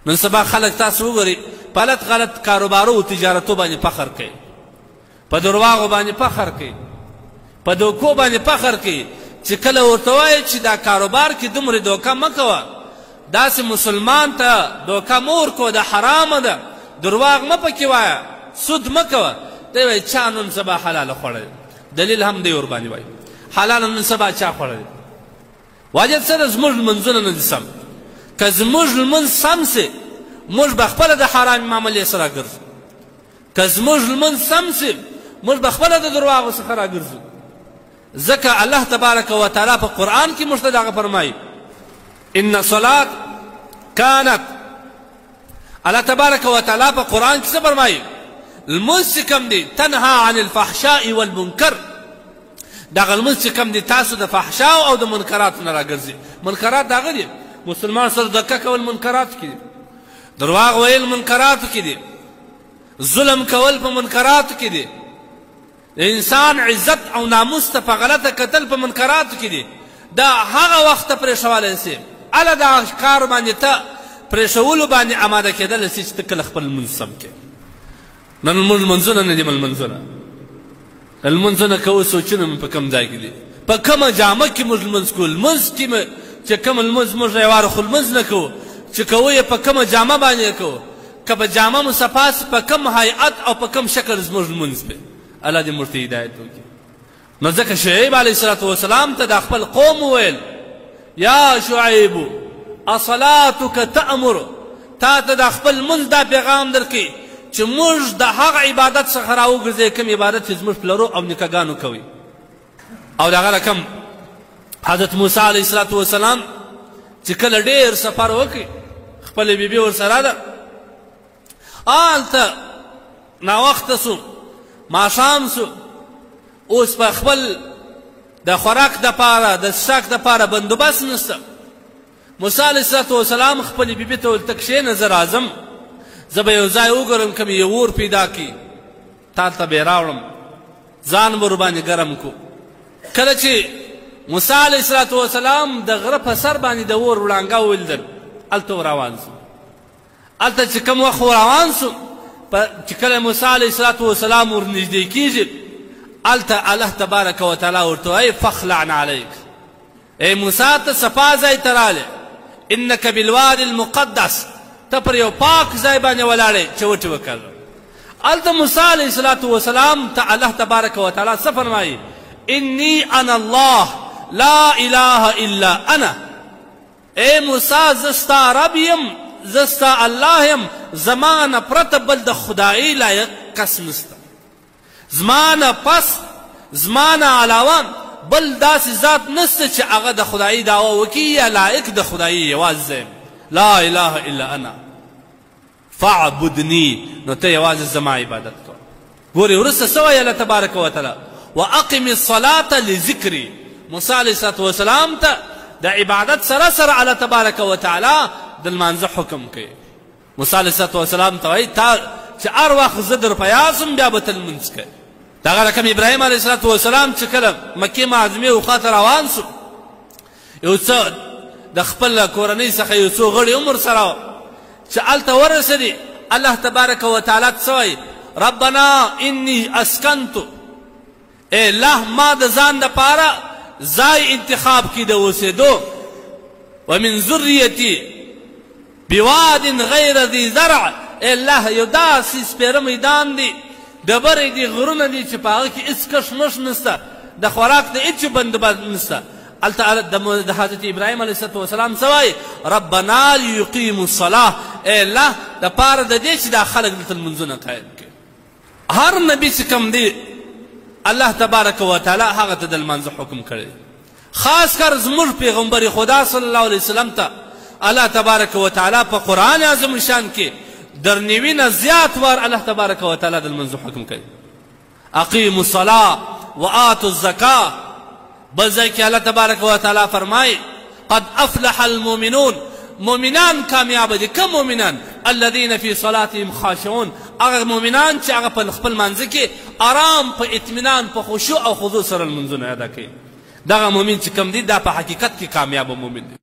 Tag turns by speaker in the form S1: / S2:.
S1: نن سبا خلک تاسو وګورئ په غلط کاروبارو او تجارتو باندې فخر کوي، په درواغو باندې فخر کوي، په دوکو باندې فخر کوي چې کله ورته وایي چې دا کاروبار کې دومره دوکه مه کوه، داسې مسلمان ته دوکه مه ورکوه، دا حرامه ده، درواغ مه پکې وایه، سود مه کوه. دی وایي چا نن سبا حلاله خوړلې، دلیل هم دی ورباندې وایي حلاله نن سبا چا خوړلې. واجب څه ده؟ زموږ لمونځونه نه دي سم. که زموږ لمونځ سم سي موږ به خپله د حرامې معاملې سره راګرځو، که زموږ لمونځ سم سي موږ به خپله د درواغو څخه راګرځو. ځکه الله تبارک وتعالی په قرآن کې موږ ته دغه فرمایي ان صلات کانت. الله تبارک وتعالی په قرآن کې څه فرمایي؟ لمونځ چې کوم دی تنها عن الفحشاء والمنکر، دغه لمونځ چې کوم دی تاسو د فحشاو او د منکراتو نه راګرځي. منکرات دغه دي مسلمان سره دکه کول منکراتو کې دي، درواغ ویل منکراتو کې دي، ظلم کول په منکراتو کې دي، انسان عزت او ناموس ته په غلطه کتل په منکراتو کې دي. دا هغه وخت ته پرېښولی سي اله دغه کار باندې ته پرېښولو باندې اماده کېدلی سي چې ته کله خپل لمونځ سم کړې. نن لمونځ لمونځونه نه دي لمونځونه، لمونځونه کوو سوچونه مې په کوم ځای کې دي، په کومه جامه کې موږ لمونځ کوو، لمونځ کې چې کوم لمونځ موږ رواره خو لمونځ نه کوو، چې کوو یې په کومه جامه باندې کوو، که په جامه مو صفا سي په کوم هیئت او په کوم شکل زموږ لمونځ دی. الله دې موږ ته هدایت وکړي. نو ځکه شعیب علیه الصلاة والسلام ته د خپل قوم وویل یا شعیب اصلاتک تأمر، تا ته د خپل لمونځ دا پیغام درکوي چې موږ د هغه عبادت څخه راوګرځئ کوم عبادت چې زموږ پلرو او نیکهګانو کوي. او د هغه رقم حضرت موسی علیه الصلاة والسلام چې کله ډېر سفر وکړي خپله بیبي ورسره ده، هلته ناوخته سو، ماښام سو، اوس په خپل د خوراک دپاره د څښاک دپاره بندوبست نشته. موسی علیه الصلاة والسلام خپلې بیبي ته ویل ته کښېنه زه راځم، زه به یو ځای وګورم که مې یو اور پیدا کړي تا ته به یې راوړم، ځان به ورباندې ګرم کو. کله چې موسی علیه الصلاة والسلام د غره په سر باندې د اور وړانګه ولیدل، هلته روان سو. هلته چې کوم وخت روان سو چې کله موسی علیه الصلاة والسلام ورنږدې کېږي، هلته الله تبارک وتعالی ورته وایي فخلعن علیک، ای موسی ته صفا ځای ته راغلې، انک بالوادي المقدس، ته پر یو پاک ځای باندې ولاړې چې وټې وکړ. هلته موسی علیه الصلاة والسلام ته الله تبارک وتعالی څه فرمایي؟ انی انا الله لا اله الا انا، ای موسی زه ستا رب یم، زه ستا الله یم، زما نه پرته بل د خدایي لایق کس نسته، زما نه پس زما نه علاوه بل داسې ذات نسته چې هغه د خدایي دعوه وکړي یا لایق د خدایي یوازې زه یم، لا اله الا انا فاعبدنی، نو ته یوازې زما عبادت کوه. ګورې وروسته څه وایي الله تبارک وتعالی واقم الصلاة لذکري. موسی علیه الصلاة والسلام ته د عبادت سره سره الله تبارک وتعالی د لمانځه حکم کوي. موسی علیه الصلاة والسلام ته وایي تا چې هر وخت زه در په یاد سم بیا به ته لمونځ کوې. دغه رقم ابراهیم علیه الصلاة والسلام چې کله مکې معظمې وخواته روان سو، یو څه د خپل کورنۍ څخه یو څو غړي هم ورسره چې هلته ورسېدې، الله تبارک وتعالی څه وایي؟ ربنا انی اسکنتو، ای الله ما د ځان دپاره ځای انتخاب کړي د اوسېدو، ومن ذریتي بواد غیر ذي زرع، ای الله یو داسې سپېره میدان دی، ډبرې دي، غرونه دي چې په هغه کې هېڅ کشمش نشته، د خوراک د هېڅ بندوبست نشته. هلته د حضرت ابراهیم علیه الصلاة والسلام څه وایي؟ ربنا لیقیموا الصلاة، ای الله دپاره د دې چې دا خلک دلته لمونځونه قایم کړي. هر نبي چې کوم دی الله تبارک وتعالی هغه ته د لمانځه حکم کړی. خاص کر زموږ پیغمبر خدا صلی الله علیه وسلم ته الله تبارک وتعالی په قرآن عظیم شان کې در نوي نه زیات وار الله تبارک وتعالی د لمانځه حکم کوي. اقیموا الصلاة وآتوا الزکاة. بل ځای کې الله تبارک وتعالی فرمایي قد افلح المؤمنون، مؤمنان کامیاب دي. کوم مؤمنان؟ الذین فی صلاتهم خاشعون، هغه مؤمنان چې هغه په خپل منځ کې آرام په اطمینان په خشوع او خضوع سره لمونځونه ادا کوي. دغه مؤمن چې کوم دی دا په حقیقت کې کامیاب مؤمن دی.